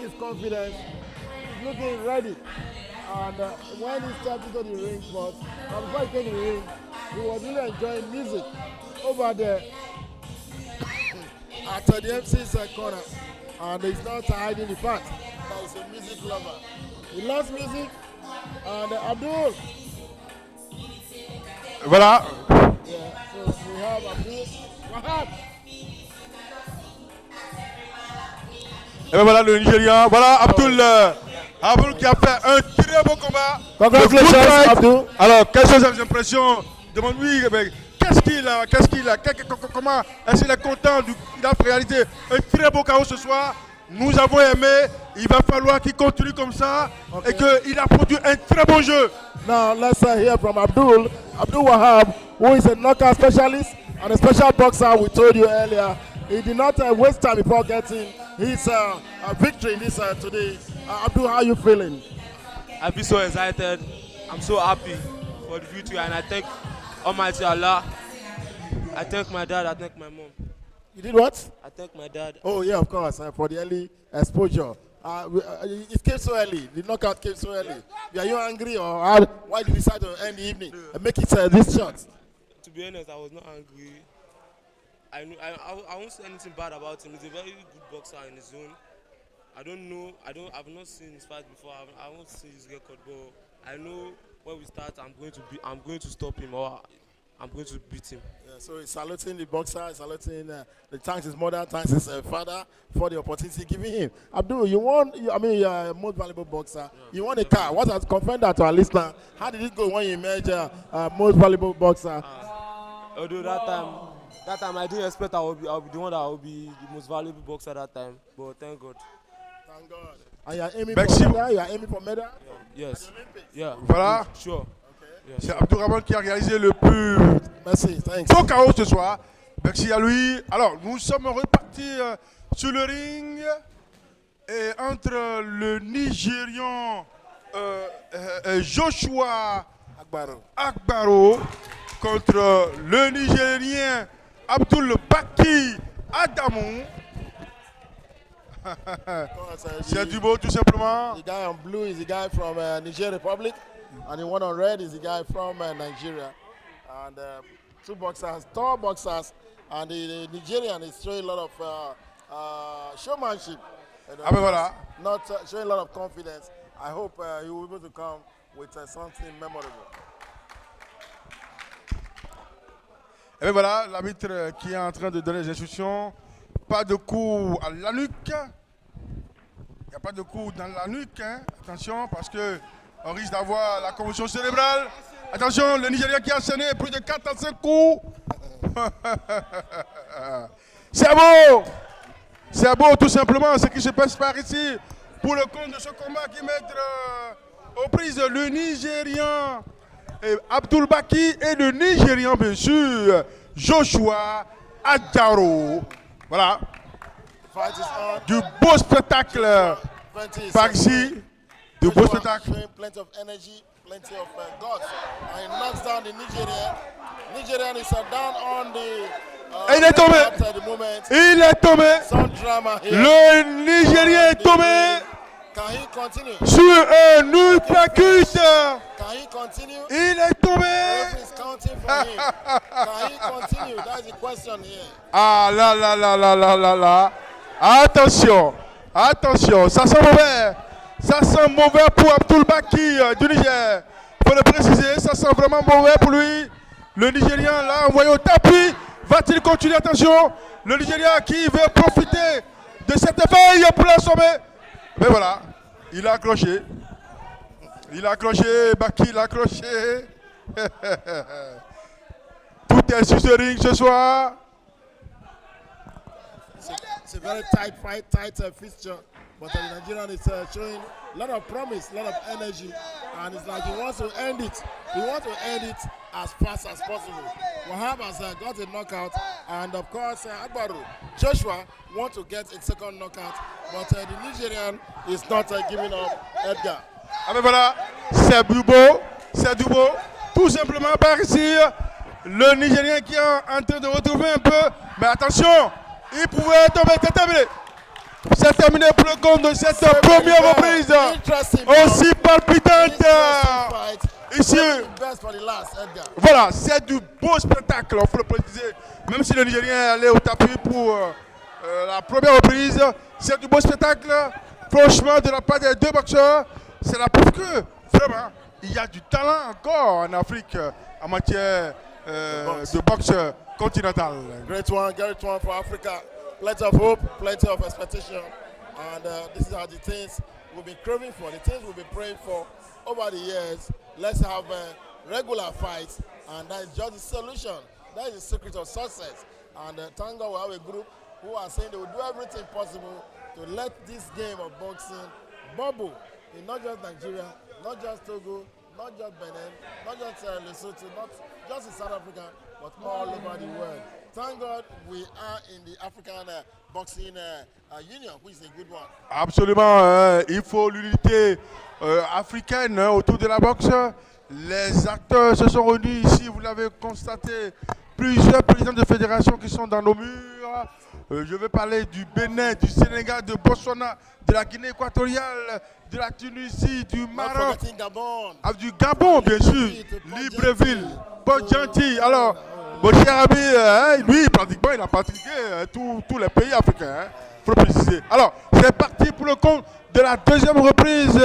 his confidence. He's looking ready. And when he started to the ring first, and before he came to the ring, he was really enjoying music over there at the MC's corner. And he's not hiding the fact that he's a music lover. He loves music. And Abdul. Voilà. Yeah, so we have Abdul Wahab. Et bien voilà le Nigérian. Voilà Abdul. Abdul qui a fait un très beau combat. Congratulations Abdul. Alors, quelles sont vos impressions? Demande-lui, qu'est-ce qu'il a? Comment est-ce qu'il est content? Il a réalisé un très beau chaos ce soir. Nous avons aimé. Il va falloir qu'il continue comme ça et qu'il a produit un très bon jeu. Now let's hear from Abdul Wahab, who is a knockout specialist and a special boxer we told you earlier. He did not waste time before getting his victory in this today. Abdul, how are you feeling? I feel so excited. I'm so happy for the victory, and I thank Almighty Allah. I thank my dad. I thank my mom. You did what? I thank my dad. Oh yeah, of course, for the early exposure. It came so early. The knockout came so early. Are you angry, or why did you decide to end the evening and make it this short? To be honest, I was not angry. I won't say anything bad about him. He's a very good boxer in his zone. I've not seen his fight before. I won't see his record, but I know when we start, I'm going to stop him, or I'm going to beat him. Yeah, so he's saluting the boxer, he's saluting thanks his mother, thanks his father for the opportunity given him. Abdul, you're a most valuable boxer. Yeah, you won a car. What has confirmed that to our listener? How did it go when you emerged most valuable boxer? Although that time I didn't expect I'll be the one that will be the most valuable boxer that time. But thank God. Thank God. And you are aiming for medal? You are aiming for medal? Yeah. Yes. Yeah. Voilà. Sure. Yes. C'est Abdourahmane qui a réalisé le plus beau chaos ce soir. Merci à lui. Alors, nous sommes repartis sur le ring et entre le Nigérian Joshua Agbaro contre le Nigérien Abdul Baki Adamou. C'est du beau tout simplement. The guy on blue is the guy from Niger Republic, and the one on red is the guy from Nigeria. And two boxers, tall boxers, and the Nigerian is showing a lot of showmanship. Voilà. Not showing a lot of confidence. I hope he will be able to come with something memorable. Et bien voilà, l'arbitre qui est en train de donner les instructions. Pas de coup à la nuque. Il n'y a pas de coup dans la nuque. Hein. Attention, parce qu'on risque d'avoir la convulsion cérébrale. Attention, le Nigérien qui a enchaîné plus de 4 à 5 coups. C'est beau! C'est beau tout simplement ce qui se passe par ici. Pour le compte de ce combat qui met aux prises le Nigérian Abdul Baki et le Nigérian bien sûr Joshua Adjaro. Voilà. Du beau spectacle par ici. Du beau spectacle. Plenty of energy, plenty of guts. And he knocks down the Nigerian. Nigerian is down on the. Il est tombé. Il est tombé. Le Nigérien est tombé. Can he continue? Sur un uppercut. Can he continue? Il est tombé. Is counting for him. Can he continue? That's the question here. Ah là. Attention, ça sent mauvais. Ça sent mauvais pour Abdul Baki du Niger. Il faut le préciser, ça sent vraiment mauvais pour lui. Le Nigérien là envoyé au tapis. Va-t-il continuer? Attention, le Nigérien qui veut profiter de cette feuille pour l'assommer. Mais voilà, il a accroché. Baki l'a accroché. Tout est sur ce ring ce soir. It's a very tight fight, tight fixture. But the Nigerian is showing a lot of promise, a lot of energy. And it's like he wants to end it. He wants to end it as fast as possible. Wahab has got a knockout. And of course, Agbaru, Joshua wants to get a second knockout. But the Nigerian is not giving up Edgar. Ah ben voilà, c'est du beau. Tout simplement par ici, le Nigérien qui est en train de retrouver un peu. Mais attention, il pouvait tomber, c'est terminé. C'est terminé pour le compte de cette première reprise aussi palpitante. Ici, voilà, c'est du beau spectacle, il faut le préciser. Même si le Nigérien est allé au tapis pour la première reprise, c'est du beau spectacle. Franchement, de la part des deux boxeurs, c'est la preuve que vraiment, il y a du talent encore en Afrique en matière de boxe continentale. Great one for Africa. Plenty of hope, plenty of expectation. And these are the things we've been craving for, the things we've been praying for over the years. Let's have regular fights, and that is just the solution. That is the secret of success. And thank God we have a group who are saying they will do everything possible to let this game of boxing bubble in not just Nigeria, not just Togo, not just Benin, not just Lesotho, not just in South Africa, but all over the world. Thank God we are in the African Boxing Union, which is a good one. Absolument, il faut l'unité africaine autour de la boxe. Les acteurs se sont réunis ici, vous l'avez constaté, plusieurs présidents de fédérations qui sont dans nos murs. Je vais parler du Bénin, du Sénégal, de Botswana, de la Guinée équatoriale, de la Tunisie, du Maroc, du Gabon bien sûr, Libreville, Port-Gentil. Alors, mon cher ami, lui pratiquement il a pratiqué tous les pays africains, il faut le préciser. Alors, c'est parti pour le compte de la deuxième reprise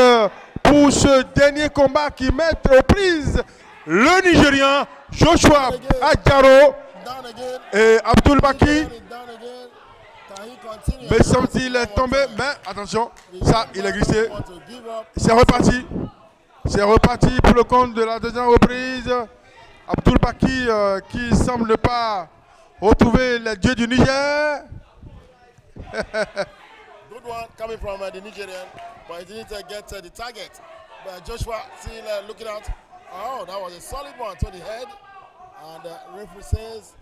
pour ce dernier combat qui met aux prises le Nigérien Joshua Adjaro et Abdul Baki. Mais semble-t-il est tombé, mais attention, ça il est glissé. C'est reparti. C'est reparti pour le compte de la deuxième reprise. Abdul Baki qui semble ne pas retrouver les dieux du Niger. Good one coming from the Nigerian, but he didn't get the target. But Joshua still looking out. Oh, that was a solid one to the head. And the referee says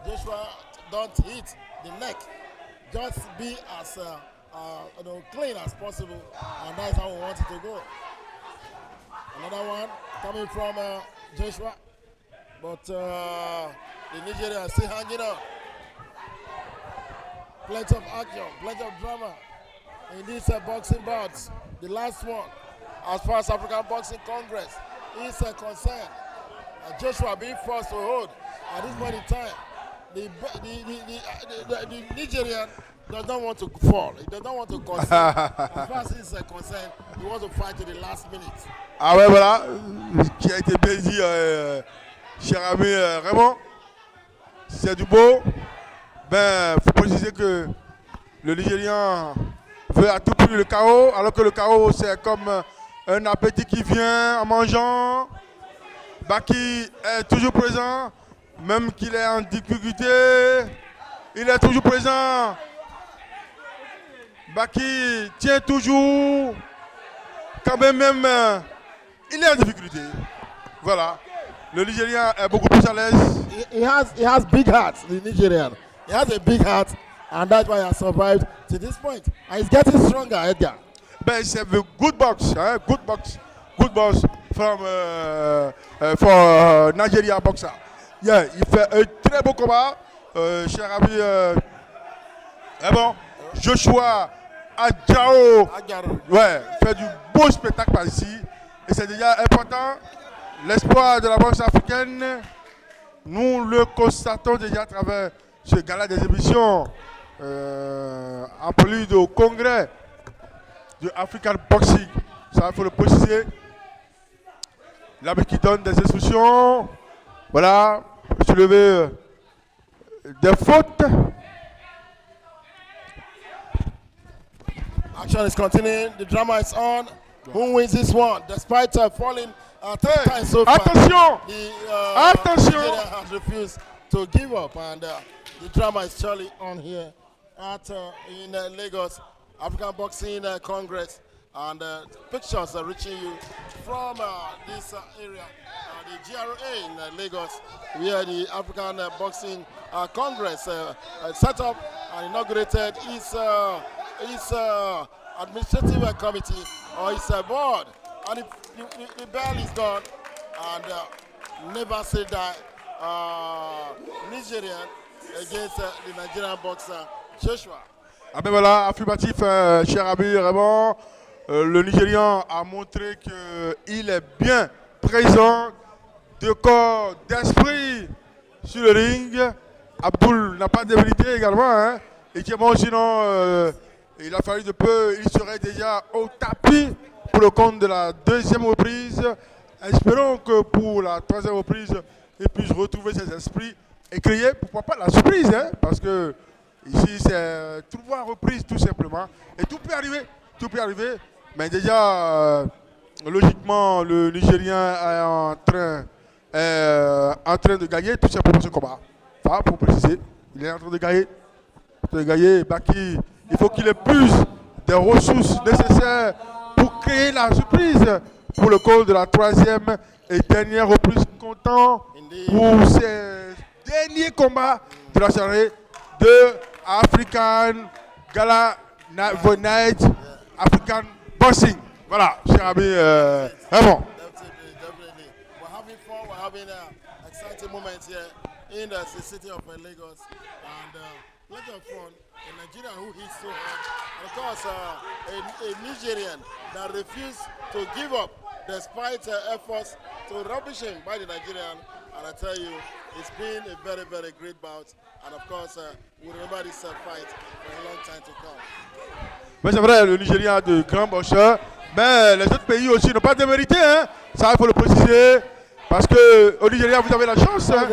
Joshua don't hit the neck. Just be as clean as possible, and that's how we want it to go. Another one coming from Joshua, but the Nigerians are still hanging on. Plenty of action, plenty of drama in these boxing bouts. The last one, as far as African Boxing Congress is concerned, Joshua being forced to hold at this point in time. The Nigerian does not want to fall. He does not want to concede. As far as he is concerned, he wants to fight to the last minute. Ah ouais, voilà, qui a été bien dit, cher ami Raymond. C'est du beau. Ben, il faut préciser que le Nigérian veut à tout prix le chaos, alors que le chaos, c'est comme un appétit qui vient en mangeant. Baki est toujours présent. Même qu'il est en difficulté, il est toujours présent. Baki tient toujours. Quand même, il est en difficulté. Voilà. Le Nigérien est beaucoup plus à l'aise. He has big heart, the Nigerian. He has a big heart, and that's why he has survived to this point. And he's getting stronger, Edgar. Ben, c'est a good box, hein? Good box from for Nigeria boxer. Yeah, il fait un très beau combat, cher ami. Bon, Joshua Adjaro, ouais, fait du beau spectacle par ici. Et c'est déjà important. L'espoir de la boxe africaine, nous le constatons déjà à travers ce gala des émissions appelé au congrès de African Boxing. Ça, il faut le préciser. L'arbitre qui donne des instructions. Voilà, soulever des fautes. Action is continuing. The drama is on. Who wins this one? Despite falling 3 times so far, attention! Attention! Nigeria has refused to give up, and the drama is surely on here in Lagos, African Boxing Congress, and pictures are reaching you from this area, the GRA in Lagos, where the African Boxing Congress set up and inaugurated its administrative committee or its board, and the bell is done, and never say die. Nigerian against the Nigerian boxer Joshua. Ah ben voilà, affirmatif, cher ami, vraiment. Le Nigérian a montré qu'il est bien présent de corps, d'esprit sur le ring. Abdul n'a pas d'habilité également. Hein. Et qui est bon, sinon, il a fallu de peu, il serait déjà au tapis pour le compte de la deuxième reprise. Espérons que pour la troisième reprise, il puisse retrouver ses esprits et créer, pourquoi pas, la surprise. Hein, parce que ici, c'est trois reprises tout simplement. Et tout peut arriver. Tout peut arriver. Mais déjà, logiquement, le Nigérien est en train de gagner tout simplement ce combat. Enfin, pour préciser, il est en train de gagner. Baki, il faut qu'il épuise des ressources nécessaires pour créer la surprise pour le call de la troisième et dernière reprise comptant pour ces derniers combats de la soirée de African Gala Night African Boxing. Voilà, cher ami, vraiment. Definitely. We're having fun. We're having exciting moments here in the city of Lagos, and lots of fun. A Nigerian who hits so hard, and of course, a Nigerian that refused to give up despite efforts to rubbish him by the Nigerian. And I tell you, it's been a very, very great bout. And of course, we'll remember this fight for a long time to come. Mais c'est vrai, le Nigeria a de grands boxeurs, mais les autres pays aussi n'ont pas démérité, hein. Ça il faut le préciser, parce qu'au Nigeria vous avez la chance hein,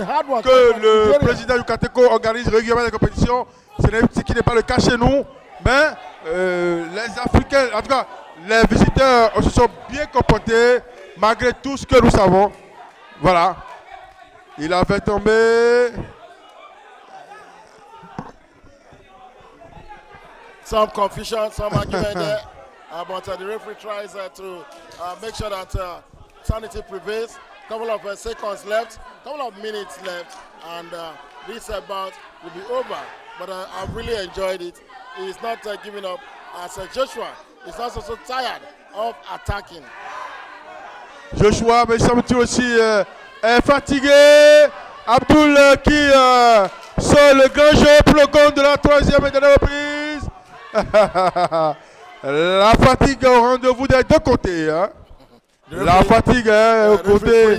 que le président Yukateco organise régulièrement des compétitions, ce qui n'est pas le cas chez nous, mais les Africains, en tout cas les visiteurs se sont bien comportés, malgré tout ce que nous savons. Voilà, il a fait tomber... Some confusion, some argument there, but the referee tries to make sure that sanity prevails. Couple of seconds left, couple of minutes left, and this bout will be over. But I've really enjoyed it. He's not giving up. As Joshua is also so tired of attacking. Joshua, mais semble-t-il aussi est fatigué. Abdul qui sort le grand jeu pour le compte de la troisième et dernière reprise. La fatigue au rendez-vous des deux côtés. Hein. La fatigue hein, au côté.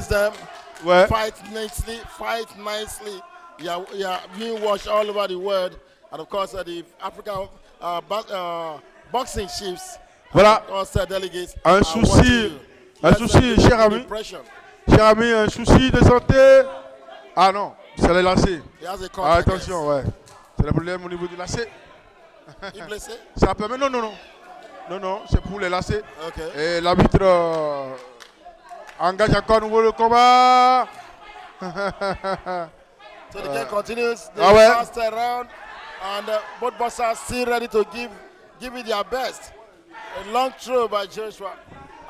Ouais. Fight nicely. Yeah, being watched all over the world. And of course, the African boxing chiefs. Voilà. Delegates un souci, cher ami. Cher ami, un souci de santé. Ah non, c'est les lacets. Ah, attention, ouais. C'est le problème au niveau du lacet. Il est blessé? Ça permet, non, c'est pour les lacets. Okay. Et l'arbitre engage encore nouveau le combat. So the game continues. The last round, and both boxers still ready to give it their best. A long throw by Joshua,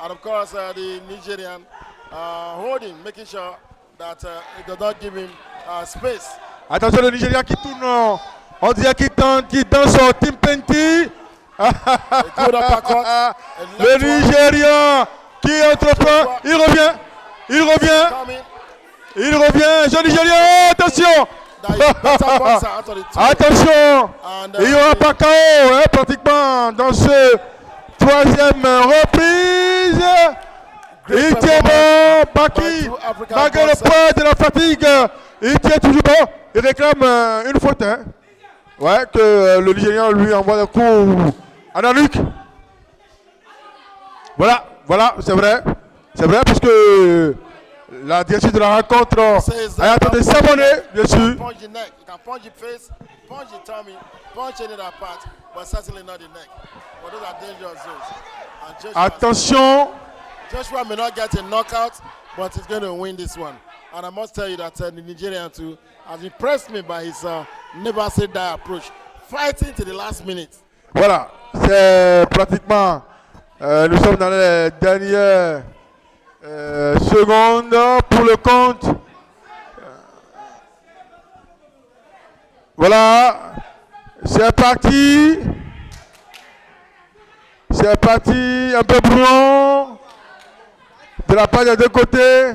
and of course the Nigerian holding, making sure that it does not give him space. Attention le Nigeria qui tourne. On dirait qu'il danse son Team Penti. Le Nigérian qui entreprend. Il revient. Jean Nigérian, attention. Attention. Il y aura pas KO hein, pratiquement dans ce troisième reprise. Il tient bon, Baki, malgré le poids de la fatigue, il tient toujours bon. Il réclame une faute. Hein. Ouais, que le Nigérian lui envoie le coup à la nuque. Voilà, c'est vrai. C'est vrai parce que la direction de la rencontre a été de s'abonner, bien sûr. Punch the neck. You can punch the face, punch the tummy, punch any other part, but certainly not the neck. But those are dangerous zones. Attention. Joshua may not get a knockout, but he's going to win this one. And I must tell you that the Nigerian too has impressed me by his never say die approach, fighting to the last minute. Voilà, c'est pratiquement, nous sommes dans les dernières secondes pour le compte. Voilà, c'est parti. C'est parti, un peu brouillon de la part des deux côtés.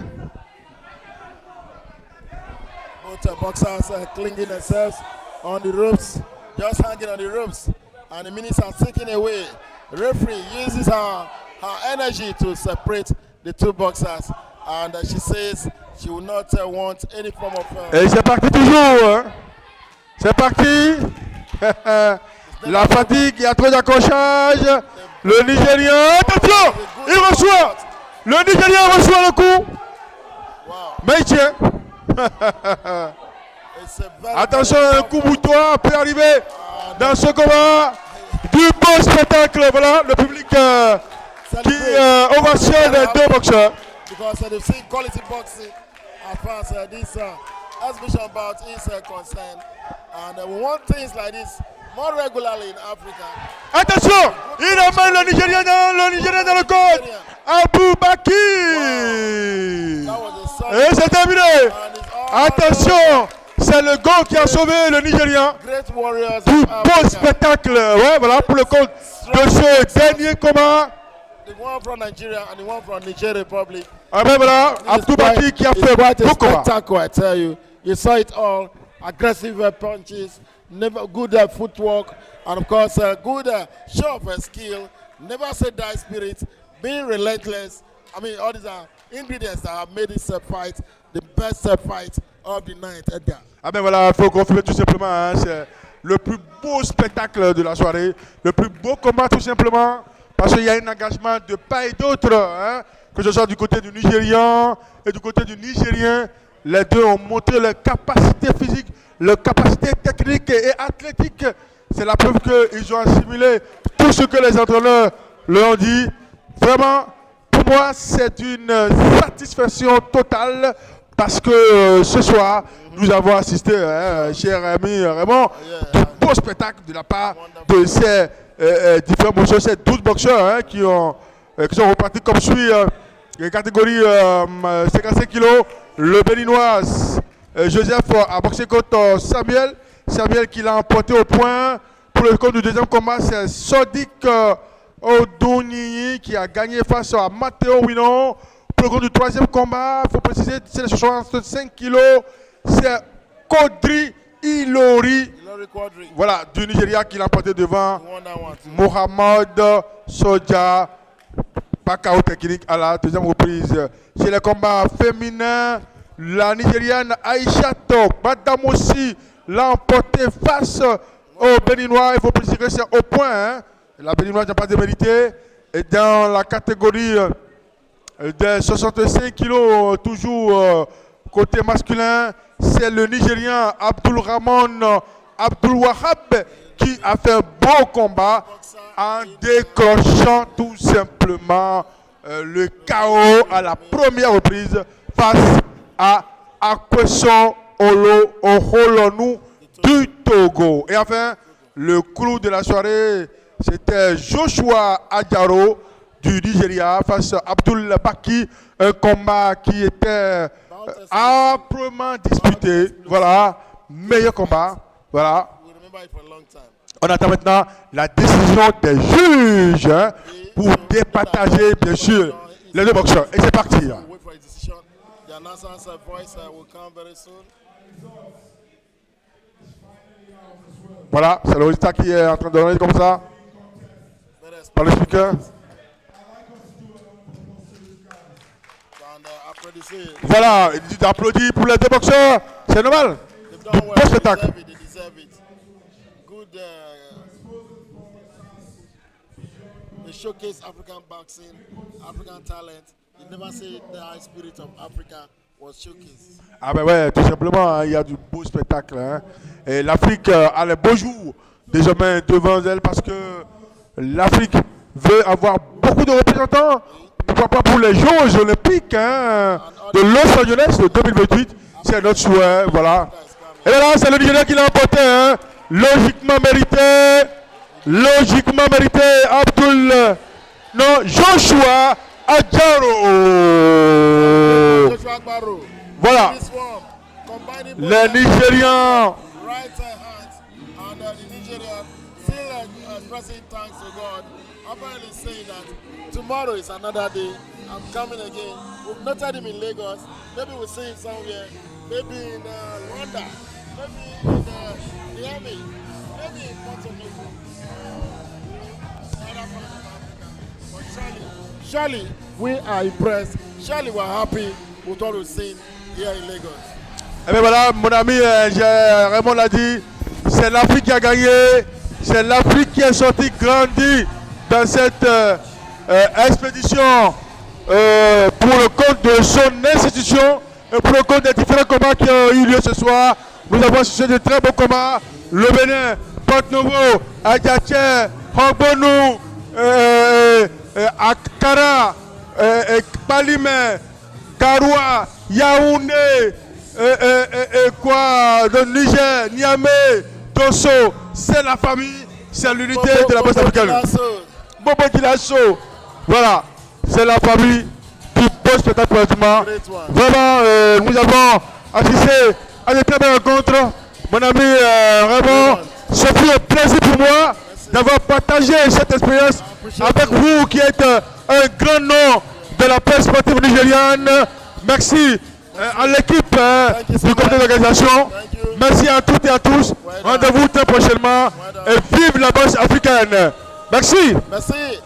Both boxers are clinging themselves on the ropes, just hanging on the ropes. and the minutes are ticking away. Referee uses her energy to separate the two boxers, and she says she will not want any form of. Et c'est parti toujours. Hein. C'est parti. La fatigue, il y a trop d'accrochage. Le Nigérien, attention, il reçoit. Le Nigérien reçoit le coup. Wow. Mais il tient. Attention, un coup boutoir peut arriver dans ce combat. Du beau spectacle, voilà, le public qui ovationne les deux boxeurs. Because they've seen quality boxing as far as this exhibition bout is concerned. And we want things like this more regularly in Africa. Attention, il emmène le Nigérien dans le code. Aboubaki. Wow. Et c'est terminé. Attention, c'est le go qui a sauvé le Nigérien. Du beau spectacle, ouais, voilà, pour le compte de ce dernier combat. The one from Nigeria and the one from Niger Republic. Ah ben voilà, Aboubaki qui a fait quite a beau combat. spectacle, I tell you. You saw it all. Aggressive punches, never good footwork, and of course good show of skill. Never say die spirit, being relentless. I mean, all these are ingredients that have made this fight the best fight of the night, Edgar. Ah ben voilà, il faut confirmer tout simplement, hein, c'est le plus beau spectacle de la soirée, le plus beau combat tout simplement, parce qu'il y a un engagement de part et d'autre, hein, que ce soit du côté du Nigérian et du côté du Nigérien. Les deux ont montré leur capacité physique, leur capacité technique et athlétique. C'est la preuve qu'ils ont assimilé tout ce que les entraîneurs leur ont dit. Vraiment, pour moi, c'est une satisfaction totale parce que ce soir, nous avons assisté, hein, cher ami Raymond, de beaux spectacles de la part de ces différents boxeurs, ces 12 boxeurs hein, qui sont repartis comme suit. Catégorie 55 kg, le Béninois Joseph a boxé contre Samuel. Samuel qui l'a emporté au point. Pour le compte du deuxième combat, c'est Sodik Odouni qui a gagné face à Matteo Winon. Pour le compte du troisième combat, il faut préciser, c'est le 65 kg, c'est Kodri Ilori. Voilà, du Nigeria qui l'a emporté devant Mohamed Soja. Pas KO technique à la deuxième reprise. Chez les combats féminins, la Nigériane Aïchato Badamosi l'a emporté face au Béninois. Il faut préciser que c'est au point. Hein. La Béninoise n'a pas démérité. Et dans la catégorie des 65 kg, toujours côté masculin, c'est le Nigérien Abdulrahman Abdulwahab qui a fait un beau combat en décrochant tout simplement le KO à la première reprise face à Akweson Oholonu du Togo. Et enfin, le clou de la soirée, c'était Joshua Adjaro du Nigeria face à Abdul Baki, un combat qui était âprement disputé. Voilà, meilleur combat. Voilà. On attend maintenant la décision des juges hein, pour départager, bien sûr, les deux boxeurs. Et c'est parti. Voilà, c'est le résultat qui est en train de donner comme ça par le speaker. Voilà, il applaudit pour les deux boxeurs. C'est normal. Du beau spectacle. They showcase African boxing, African talent. You never say the high spirit of Africa was showcased. Ah ben ouais, tout simplement, il y a du beau spectacle. Hein. Et l'Afrique a les beaux jours désormais devant elle parce que l'Afrique veut avoir beaucoup de représentants. Pourquoi pas pour les Jeux Olympiques hein, de Los Angeles de 2028. C'est notre souhait, voilà. Et là, c'est le Nigeria qui l'a emporté. Hein. Logiquement mérité. Abdul, non, Joshua Adjaro. Voilà. Les Nigérians. Tomorrow is another day. I'm coming again. We've noted him in Lagos. Maybe we'll see him somewhere. Maybe in Rwanda. maybe in the army, maybe in Puerto Rico, other parts of Africa. But surely we are impressed. Surely we are happy with what we've seen here in Lagos. Eh bien voilà, mon ami Raymond l'a dit, c'est l'Afrique qui a gagné, c'est l'Afrique qui est sortie grandie dans cette expédition pour le compte de son institution et pour le compte des différents combats qui ont eu lieu ce soir. Nous avons assisté de très beaux combats. Le Bénin, Porte-Novo, Adjaché, Hongbonou, Akara, Palimé, Karoua, Yaoundé, quoi, de Niger, Niamey, Dosso, c'est la famille, c'est l'unité de la boxe africaine. Bobo Dilasso, voilà, c'est la famille qui boxe spectacle pratiquement. Vraiment, nous avons assisté à de très belles rencontres. Mon ami Raymond, ce fut un plaisir pour moi d'avoir partagé cette expérience avec vous qui êtes un grand nom de la presse sportive nigériane. Merci à l'équipe du comité d'organisation. Merci à toutes et à tous. Rendez-vous très prochainement et vive la boxe africaine. Merci. Merci.